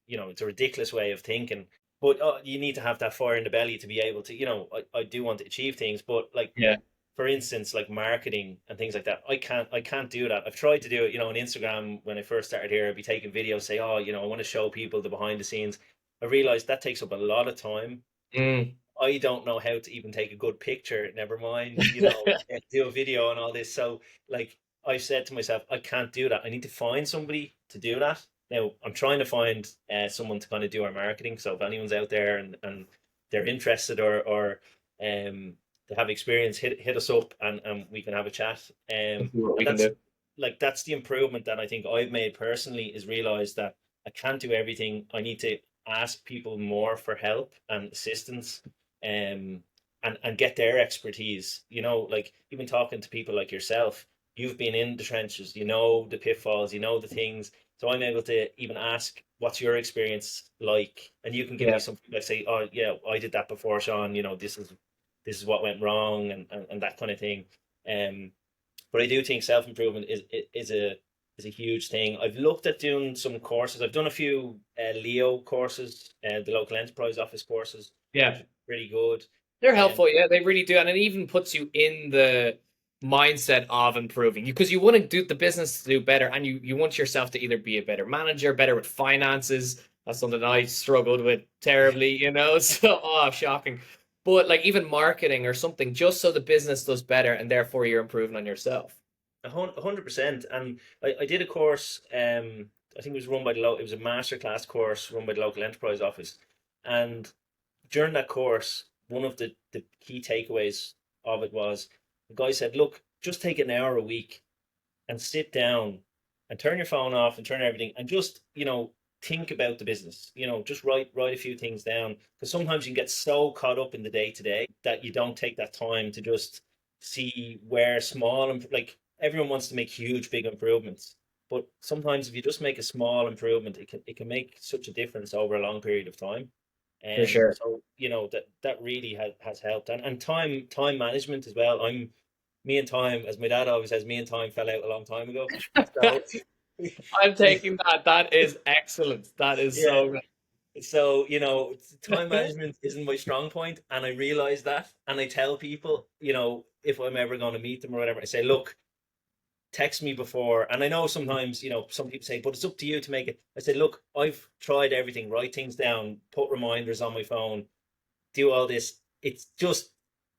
B: it's a ridiculous way of thinking. But you need to have that fire in the belly to be able to, I do want to achieve things, but like
A: yeah.
B: for instance, like marketing and things like that, I can't do that. I've tried to do it, on Instagram when I first started here. I'd be taking videos, say, oh, I want to show people the behind the scenes. I realized that takes up a lot of time.
A: Mm.
B: I don't know how to even take a good picture, never mind, do a video and all this. So, like, I said to myself, I can't do that. I need to find somebody to do that. Now, I'm trying to find someone to kind of do our marketing. So, if anyone's out there and they're interested or they have experience, hit us up and we can have a chat.
A: Let's see what
B: And
A: we can do.
B: that's the improvement that I think I've made personally is realize that I can't do everything. I need to ask people more for help and assistance um, and get their expertise. Like even talking to people like yourself, you've been in the trenches, the pitfalls, the things. So I'm able to even ask, what's your experience like? And you can give me
A: Yeah,
B: some feedback, say, oh yeah, I did that before, Sean. This is what went wrong and that kind of thing. Um, but I do think self improvement is a huge thing. I've looked at doing some courses. I've done a few Leo courses, the local enterprise office courses, which
A: yeah.
B: are pretty good.
A: They're
B: Um,
A: helpful, yeah, they really do, and it even puts you in the mindset of improving because you want to do the business to do better, and you want yourself to either be a better manager, better with finances. That's something I struggled with terribly, So, oh, shocking. But like even marketing or something, just so the business does better, and therefore you're improving on yourself.
B: 100%. And I did a course. I think it was run by it was a masterclass course run by the local enterprise office, and during that course, one of the key takeaways of it was the guy said, "Look, just take an hour a week and sit down and turn your phone off and turn everything and just think about the business. Just write a few things down because sometimes you can get so caught up in the day to day that you don't take that time to just see where small and like everyone wants to make huge big improvements, but sometimes if you just make a small improvement, it can make such a difference over a long period of time.
A: For
B: And
A: sure.
B: so that really has helped. And time management as well. Me and time, as my dad always says, me and time fell out a long time ago. So
A: I'm taking that. That is excellent. That is
B: yeah,
A: so
B: so time
A: good.
B: management isn't my strong point, and I realize that. And I tell people, if I'm ever going to meet them or whatever, I say, look, text me before. And I know sometimes, some people say, but it's up to you to make it. I said, look, I've tried everything, write things down, put reminders on my phone, do all this. It's just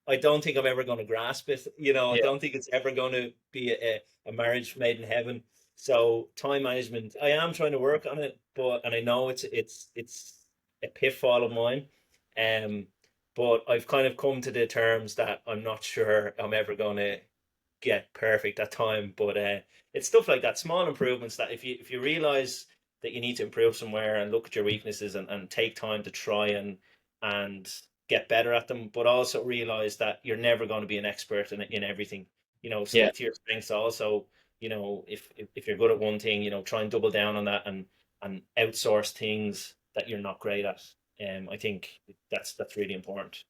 B: I don't think I'm ever going to grasp it. I
A: Yeah,
B: don't think it's ever going to be a marriage made in heaven. So time management, I am trying to work on it, and I know it's a pitfall of mine. Um, but I've kind of come to the terms that I'm not sure I'm ever going to get perfect at time. But it's stuff like that, small improvements that if you realize that you need to improve somewhere and look at your weaknesses and take time to try and get better at them, but also realize that you're never going to be an expert in everything.
A: yeah,
B: Stick to your strengths also. If you're good at one thing, try and double down on that and outsource things that you're not great at. I think that's really important.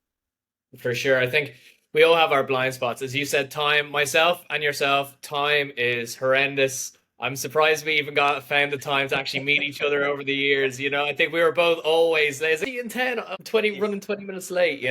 A: For sure. I think we all have our blind spots. As you said, time, myself and yourself, time is horrendous. I'm surprised we even got found the time to actually meet each other over the years. I think we were both always late. See you in 10, I'm 20, running 20 minutes late.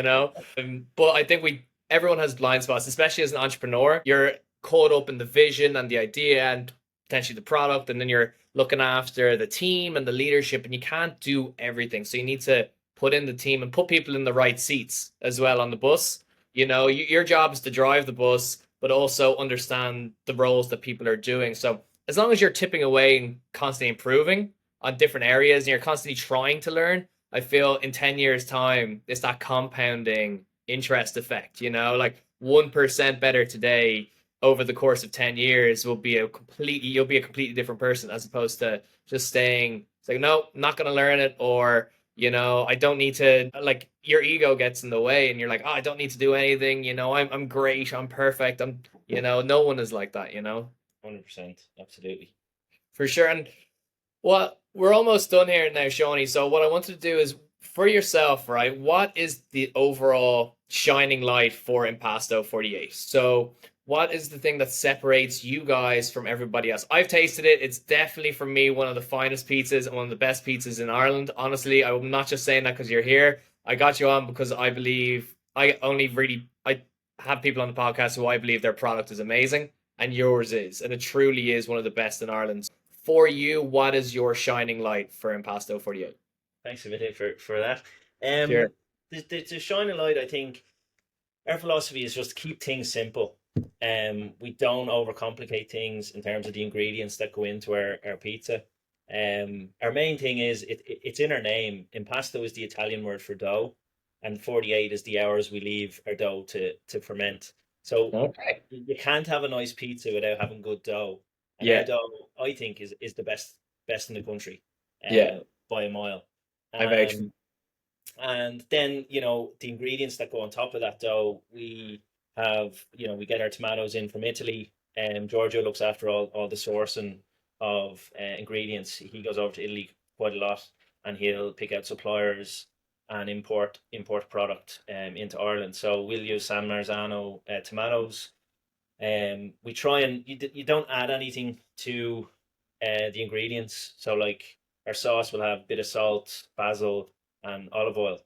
A: But I think everyone has blind spots, especially as an entrepreneur. You're caught up in the vision and the idea and potentially the product, and then you're looking after the team and the leadership, and you can't do everything. So you need to put in the team and put people in the right seats as well on the bus. Your job is to drive the bus, but also understand the roles that people are doing. So as long as you're tipping away and constantly improving on different areas and you're constantly trying to learn, I feel in 10 years' time, it's that compounding interest effect, like 1% better today over the course of 10 years you'll be a completely different person, as opposed to just staying, it's like, no, I'm not going to learn it, or I don't need to, like, your ego gets in the way and you're like, oh, I don't need to do anything, I'm great, I'm perfect, no one is like that.
B: 100%, absolutely.
A: For sure. And we're almost done here now, Shawnee. So what I want to do is, for yourself, right, what is the overall shining light for Impasto 48? So what is the thing that separates you guys from everybody else? I've tasted it. It's definitely, for me, one of the finest pizzas and one of the best pizzas in Ireland. Honestly, I'm not just saying that because you're here. I got you on because I believe I have people on the podcast who I believe their product is amazing, and yours is, and it truly is one of the best in Ireland. For you, what is your shining light for Impasto 48?
B: Thanks a minute for that.
A: Sure.
B: The shining light, I think, our philosophy is just keep things simple. We don't overcomplicate things in terms of the ingredients that go into our pizza. Our main thing is it's in our name. Impasto is the Italian word for dough, and 48 is the hours we leave our dough to ferment. So
A: Okay.
B: you can't have a nice pizza without having good dough. And our
A: Yeah.
B: dough, I think, is the best in the country,
A: Yeah.
B: by a mile.
A: I vouch.
B: And then, the ingredients that go on top of that dough, we have, we get our tomatoes in from Italy, and Giorgio looks after all the sourcing of ingredients. He goes over to Italy quite a lot, and he'll pick out suppliers and import product into Ireland. So we'll use San Marzano tomatoes. We try and you don't add anything to the ingredients. So, like, our sauce will have a bit of salt, basil, and olive oil.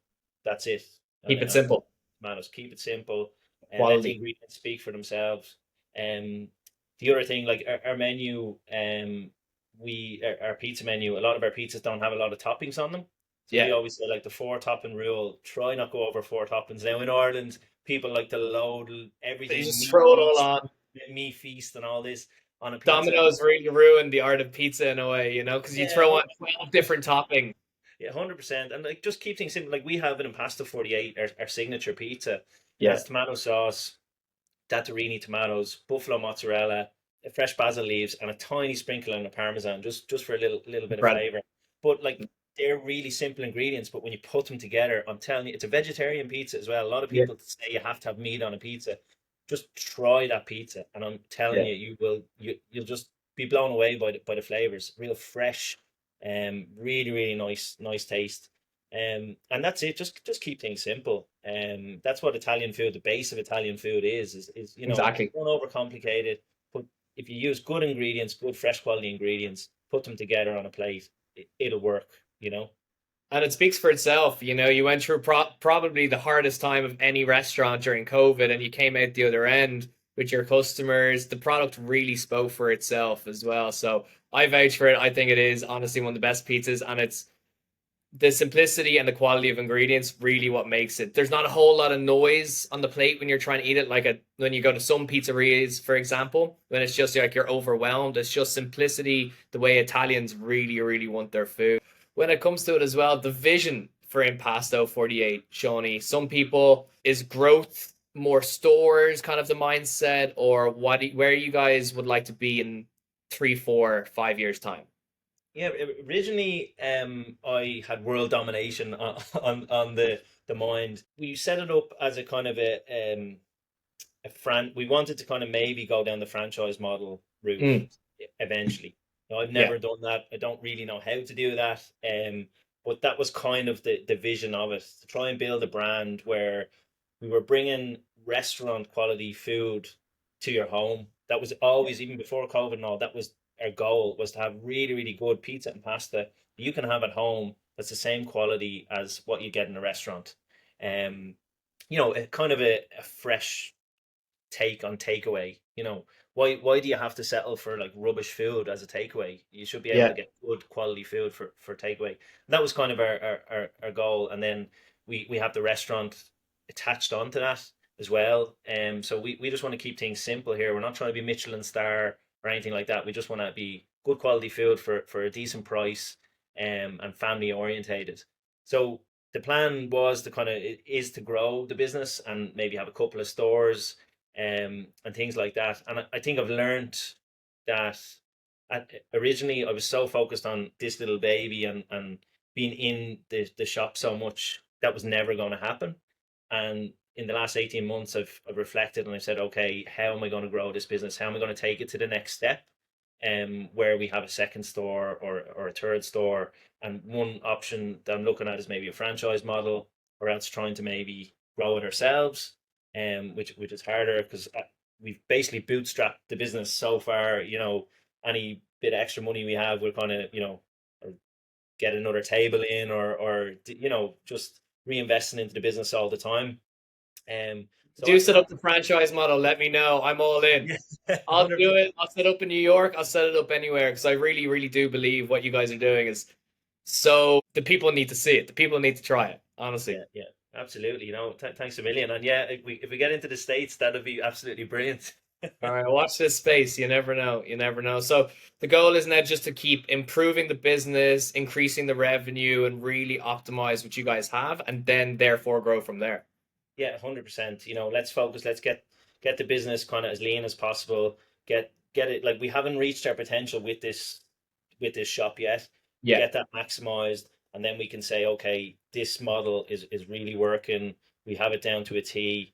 B: That's it.
A: Keep it
B: And
A: simple.
B: tomatoes. Keep it simple and let the
A: Quality.
B: ingredients speak for themselves. The other thing, like our menu, our pizza menu, a lot of our pizzas don't have a lot of toppings on them. So we
A: Yeah.
B: always say, like, the four topping rule. Try not go over four toppings. Now in Ireland, people like to load
A: They
B: everything,
A: just throw it all on.
B: meat feast and all this on a pizza.
A: Domino's really ruined the art of pizza in a way, because you
B: Yeah,
A: throw on 12 different toppings.
B: yeah, 100%. And, like, just keep things simple. Like, we have an Impasto 48, our signature pizza. It
A: Yeah.
B: has tomato sauce, Tattarini tomatoes, buffalo mozzarella, fresh basil leaves, and a tiny sprinkle of Parmesan, just for a little bit of
A: Incredible.
B: flavor. But, like, they're really simple ingredients. But when you put them together, I'm telling you, it's a vegetarian pizza as well. A lot of
A: Yeah.
B: people say you have to have meat on a pizza. Just try that pizza, and I'm telling
A: Yeah.
B: you, you'll just be blown away by the flavors. Real fresh, really really nice taste. And that's it. Just keep things simple. That's what Italian food, the base of Italian food is
A: Exactly.
B: don't overcomplicate it. But if you use good ingredients, good fresh quality ingredients, put them together on a plate, it'll work.
A: And it speaks for itself. You went through probably the hardest time of any restaurant during COVID, and you came out the other end with your customers. The product really spoke for itself as well. So I vouch for it. I think it is honestly one of the best pizzas, and it's the simplicity and the quality of ingredients really what makes it. There's not a whole lot of noise on the plate when you're trying to eat it, like when you go to some pizzerias, for example, when it's just like you're overwhelmed. It's just simplicity, the way Italians really, really want their food. When it comes to it as well, the vision for Impasto 48, Shawnee, some people, is growth, more stores, kind of the mindset, or where you guys would like to be in 3, 4, 5 years time?
B: Yeah, originally, I had world domination on the mind. We set it up as a kind of we wanted to kind of maybe go down the franchise model route
A: Mm.
B: eventually. I've
A: Yeah.
B: never done that. I don't really know how to do that. But that was kind of the vision of it, to try and build a brand where we were bringing restaurant quality food to your home. That was always, even before COVID and all, that was our goal, was to have really, really good pizza and pasta that you can have at home that's the same quality as what you get in a restaurant. Um, a kind of a fresh take on takeaway. Why do you have to settle for like rubbish food as a takeaway? You should be able to
A: Yeah.
B: get good quality food for takeaway. And that was kind of our goal. And then we have the restaurant attached onto that as well. So we just want to keep things simple here. We're not trying to be Michelin star or anything like that. We just want to be good quality food for a decent price, and family orientated. So the plan was to kind of is to grow the business and maybe have a couple of stores, and things like that. And I think I've learned that originally I was so focused on this little baby and being in the shop so much that was never going to happen. And in the last 18 months, I've reflected and I said, okay, how am I going to grow this business? How am I going to take it to the next step? Where we have a second store or a third store. And one option that I'm looking at is maybe a franchise model, or else trying to maybe grow it ourselves, which is harder because we've basically bootstrapped the business so far. Any bit of extra money we have, we're kind of or get another table in, or just reinvesting into the business all the time. So
A: Do
B: that's
A: set up the franchise model. Let me know. I'm all in.
B: yeah,
A: I'll do
B: 100%.
A: it. I'll set up in New York. I'll set it up anywhere because I really, really do believe what you guys are doing is so the people need to see it. The people need to try it, honestly.
B: Yeah, yeah, absolutely. Thanks a million. And yeah, if we get into the States, that'd be absolutely brilliant.
A: All right, watch this space. You never know. You never know. So the goal is now just to keep improving the business, increasing the revenue, and really optimize what you guys have, and then therefore grow from there.
B: Yeah, 100%. Let's focus. Let's get the business kind of as lean as possible. Get it, like, we haven't reached our potential with this shop yet. We
A: Yeah.
B: get that maximized, and then we can say, okay, this model is really working. We have it down to a T.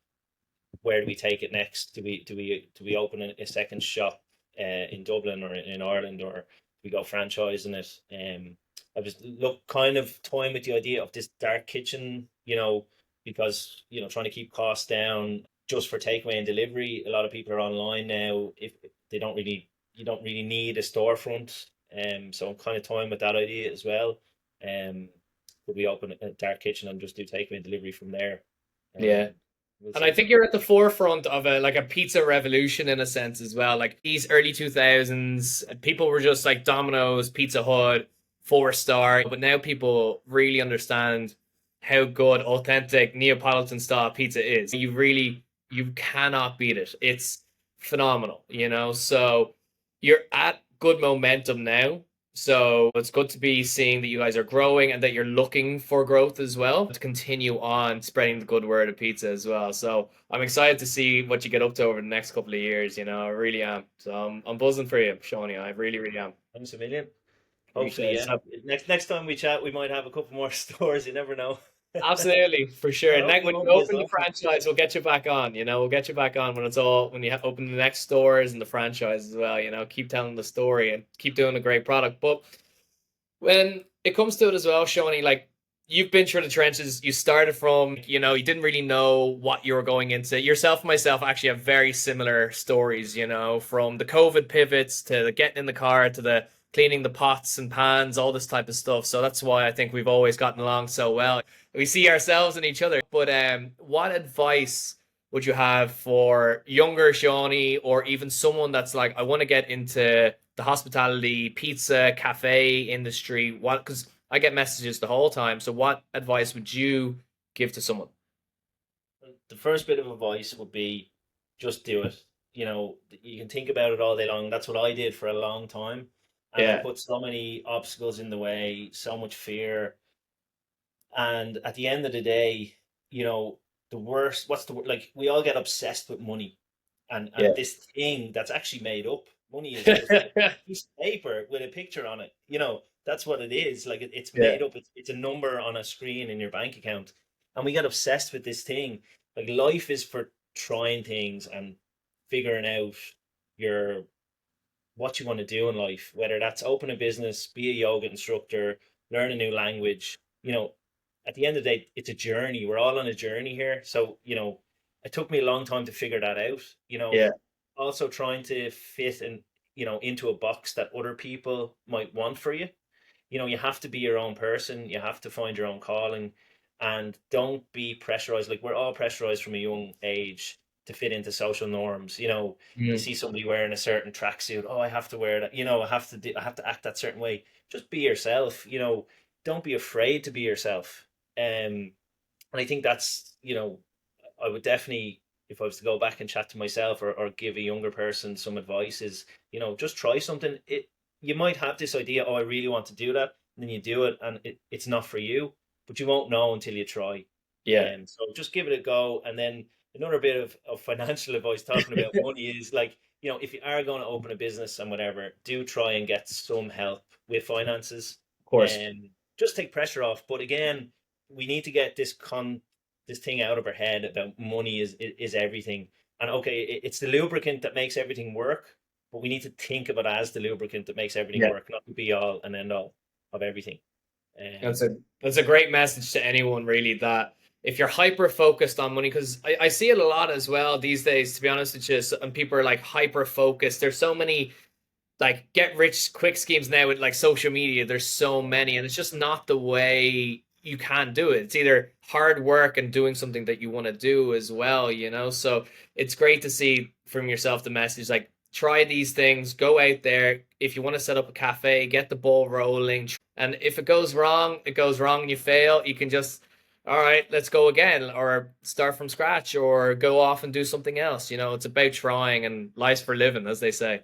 B: Where do we take it next? Do we open a second shop in Dublin or in Ireland, or do we go franchising it? I was kind of toying with the idea of this dark kitchen, because trying to keep costs down just for takeaway and delivery. A lot of people are online now. If they don't really, you don't really need a storefront. So I'm kind of toying with that idea as well. Um, could we open a dark kitchen and just do takeaway and delivery from there?
A: Yeah.
B: Um, we'll
A: And I
B: see.
A: think you're at the forefront of a pizza revolution in a sense as well. Like these early 2000s, people were just like Domino's, Pizza Hut, 4 star. But now people really understand how good authentic Neapolitan style pizza is. You cannot beat it. It's phenomenal. So you're at good momentum now. So it's good to be seeing that you guys are growing and that you're looking for growth as well to continue on spreading the good word of pizza as well. So I'm excited to see what you get up to over the next couple of years. I really am. So I'm buzzing for you, Shawnee. I really, really am.
B: Thanks a million. Hopefully,
A: Appreciate it.
B: yeah.
A: So,
B: Next time we chat, we might have a couple more stores. You never know.
A: absolutely, for
B: I
A: sure.
B: hope,
A: Next,
B: I
A: when
B: hope
A: you
B: he is
A: open the
B: though.
A: franchise, we'll get you back on. We'll get you back on when you open the next stores and the franchise as well. Keep telling the story and keep doing a great product. But when it comes to it as well, Shawnee, like you've been through the trenches. You started from, you didn't really know what you were going into. Yourself and myself actually have very similar stories, from the COVID pivots to the getting in the car to the cleaning the pots and pans, all this type of stuff. So that's why I think we've always gotten along so well. We see ourselves in each other. But what advice would you have for younger Shawnee or even someone that's like, I want to get into the hospitality, pizza, cafe industry? Because I get messages the whole time. So what advice would you give to someone?
B: The first bit of advice would be just do it. You can think about it all day long. That's what I did for a long time. And I
A: Yeah,
B: put so many obstacles in the way, so much fear. And at the end of the day, the worst, like, we all get obsessed with money. And
A: yeah.
B: this thing that's actually made up. Money is just a piece of paper with a picture on it. That's what it is. Like, it's
A: Yeah.
B: made up. It's a number on a screen in your bank account, and we get obsessed with this thing. Like, life is for trying things and figuring out your what you want to do in life, whether that's open a business, be a yoga instructor, learn a new language. At the end of the day, it's a journey. We're all on a journey here. So, it took me a long time to figure that out.
A: Yeah.
B: Also trying to fit into a box that other people might want for you. You have to be your own person. You have to find your own calling, and don't be pressurized. Like, we're all pressurized from a young age to fit into social norms. You
A: Mm.
B: see somebody wearing a certain tracksuit. Oh, I have to wear that. I have to act that certain way. Just be yourself. Don't be afraid to be yourself. And I think that's, I would definitely, if I was to go back and chat to myself, or give a younger person some advice, is, just try something. You might have this idea, oh, I really want to do that, and then you do it, and it's not for you, but you won't know until you try.
A: Yeah.
B: So just give it a go. And then another bit of financial advice, talking about money, is like, if you are going to open a business and whatever, do try and get some help with finances,
A: Of course.
B: and just take pressure off. But again, we need to get this thing out of our head about money is everything. And okay, it's the lubricant that makes everything work, but we need to think of it as the lubricant that makes everything
A: Yeah.
B: work, not the be all and end all of everything.
A: That's
B: Um,
A: a great message to anyone, really, that if you're hyper focused on money, because I see it a lot as well these days, to be honest with you, and people are like hyper focused. There's so many like get rich quick schemes now with like social media. There's so many, and it's just not the way you can do it. It's either hard work and doing something that you want to do as well. So it's great to see from yourself the message like try these things, go out there. If you want to set up a cafe, get the ball rolling. And if it goes wrong, it goes wrong and you fail, you can just, all right, let's go again, or start from scratch, or go off and do something else. It's about trying, and life's for living, as they say.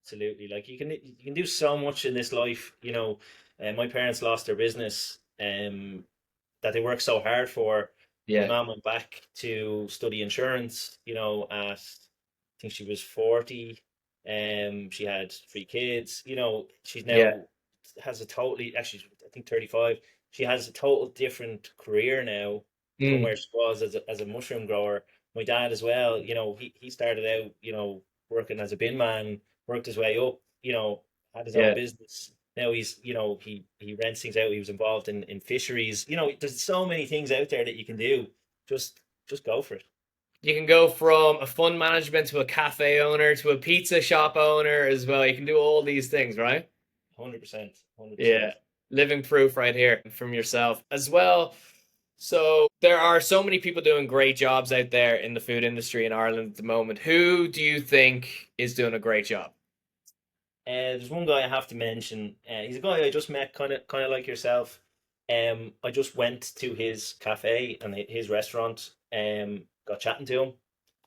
B: Absolutely. Like, you can do so much in this life. My parents lost their business, that they worked so hard for. My
A: Yeah.
B: mom went back to study insurance, at, I think she was 40. She had three kids. She's
A: Yeah.
B: now has a totally, actually, I think 35. She has a total different career now from
A: Mm.
B: where she was as a mushroom grower. My dad as well, he started out, working as a bin man, worked his way up, had his own
A: Yeah.
B: business. Now he's, he rents things out. He was involved in fisheries. There's so many things out there that you can do. Just just go for it.
A: You can go from a fund management to a cafe owner to a pizza shop owner as well. You can do all these things, right?
B: 100%. 100%.
A: Yeah. Living proof right here from yourself as well. So there are so many people doing great jobs out there in the food industry in Ireland at the moment. Who do you think is doing a great job?
B: There's one guy I have to mention. He's a guy I just met, kind of like yourself. I just went to his cafe and his restaurant. Got chatting to him.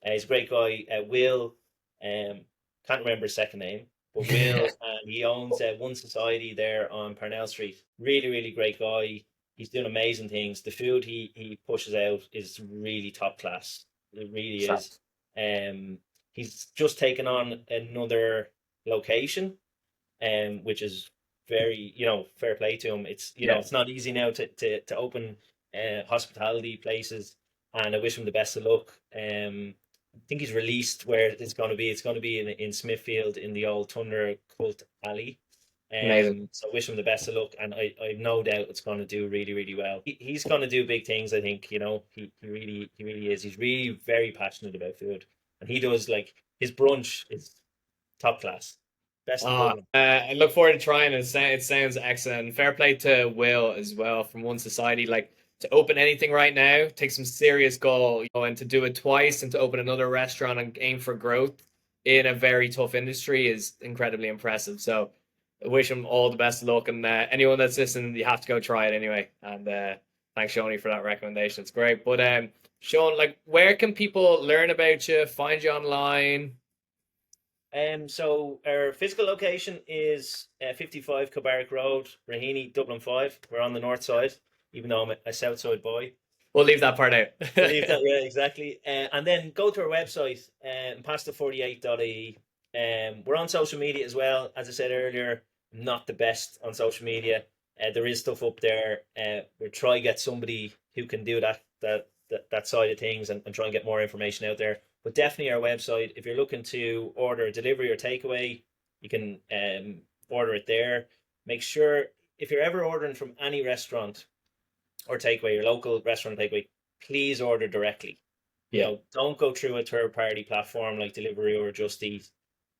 B: He's a great guy. Will. Um, can't remember his second name, but Will, and he owns One Society there on Parnell Street. Really, really great guy. He's doing amazing things. The food he pushes out is really top class. It really is. Um, he's just taken on another location, which is very, fair play to him. It's,
A: Yeah.
B: it's not easy now to open hospitality places, and I wish him the best of luck. I think he's released where it's going to be. It's going to be in Smithfield, in the old Thunder Cult Alley.
A: Amazing.
B: So I wish him the best of luck, and I've no doubt it's going to do really, really well. He's going to do big things. I think, he really is. He's really very passionate about food, and he does, like, his brunch is top class, best in Dublin.
A: I look forward to trying it. It sounds excellent. Fair play to Will as well from One Society. Like to open anything right now, take some serious goal, and to do it twice and to open another restaurant and aim for growth in a very tough industry is incredibly impressive. So I wish him all the best of luck. And anyone that's listening, you have to go try it anyway. And thanks, Shoni, for that recommendation. It's great. But Sean, like, where can people learn about you, find you online?
B: So our physical location is 55 Cabarrick Road, Raheny, Dublin 5. We're on the north side, even though I'm a south side boy.
A: We'll leave that part out.
B: Believe that, yeah, exactly. And then go to our website, pasta48.ie. We're on social media as well. As I said earlier, I'm not the best on social media. There is stuff up there. We'll try get somebody who can do that side of things, and try and get more information out there. But definitely our website. If you're looking to order delivery or takeaway, You can order it there. Make sure if you're ever ordering from any restaurant or takeaway, your local restaurant takeaway, please order directly.
A: Yeah.
B: Don't go through a third party platform like Delivery or Just Eat.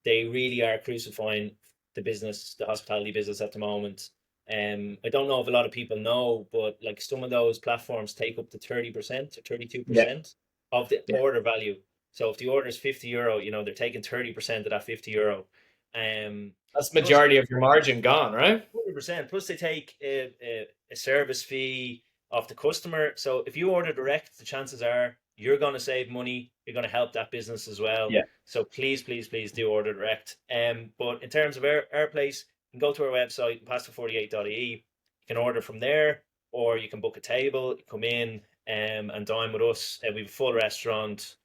B: They really are crucifying the business, the hospitality business at the moment. I don't know if a lot of people know, but like some of those platforms take up to 30% or
A: Yeah.
B: 32% of the
A: Yeah.
B: order value. So if the order is €50, they're taking 30% of that €50.
A: That's the
B: Plus
A: majority of your margin gone, right?
B: 100%. Plus, they take a service fee off the customer. So if you order direct, the chances are you're going to save money. You're going to help that business as well.
A: Yeah.
B: So please, please, please do order direct. But in terms of our place, you can go to our website, pasta48.ie. You can order from there, or you can book a table, come in and dine with us. We have a full restaurant,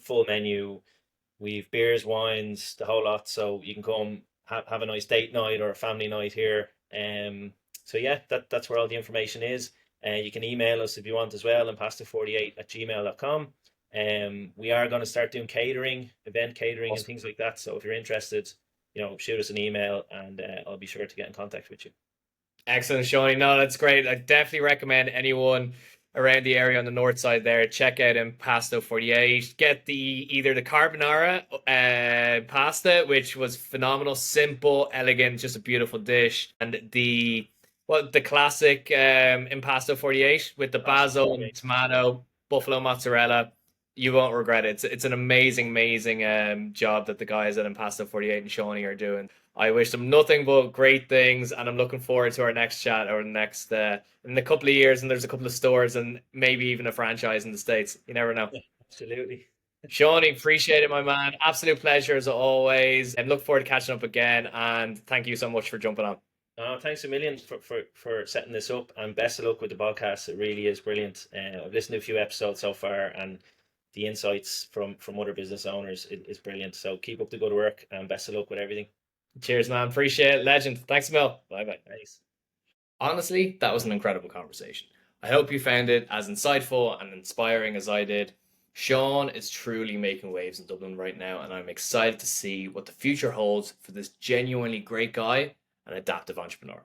B: full menu. We've beers, wines, the whole lot. So you can come have a nice date night or a family night here. So yeah, that's where all the information is. You can email us if you want as well, and pasta48@gmail.com. We are going to start doing catering, event catering, and
A: Awesome.
B: things like that. So if you're interested, shoot us an email, and I'll be sure to get in contact with you.
A: Excellent, Shawnee. No, that's great. I definitely recommend anyone around the area on the north side there check out Impasto 48. Get either the carbonara pasta, which was phenomenal, simple, elegant, just a beautiful dish, and the classic Impasto 48 with the
B: Pasta
A: basil and
B: 48.
A: tomato, buffalo mozzarella. You won't regret it. It's an amazing, amazing job that the guys at Impasto 48 and Shawnee are doing. I wish them nothing but great things, and I'm looking forward to our next chat or next in a couple of years. And there's a couple of stores and maybe even a franchise in the States. You never know.
B: Yeah, absolutely.
A: Shawnee, appreciate it, my man. Absolute pleasure as always. And look forward to catching up again. And thank you so much for jumping on.
B: Thanks a million for setting this up, and best of luck with the podcast. It really is brilliant. I've listened to a few episodes so far, and the insights from other business owners is brilliant. So keep up the good work, and best of luck with everything.
A: Cheers, man. Appreciate it. Legend. Thanks, Mil. Bye bye.
B: Thanks.
A: Honestly, that was an incredible conversation. I hope you found it as insightful and inspiring as I did. Sean is truly making waves in Dublin right now, and I'm excited to see what the future holds for this genuinely great guy and adaptive entrepreneur.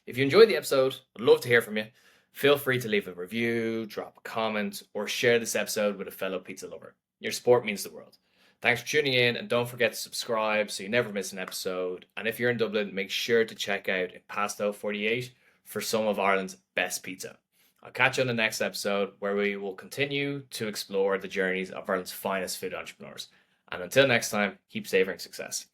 A: If you enjoyed the episode, I'd love to hear from you. Feel free to leave a review, drop a comment, or share this episode with a fellow pizza lover. Your support means the world. Thanks for tuning in, and don't forget to subscribe so you never miss an episode. And if you're in Dublin, make sure to check out Impasto 48 for some of Ireland's best pizza. I'll catch you on the next episode where we will continue to explore the journeys of Ireland's finest food entrepreneurs. And until next time, keep savoring success.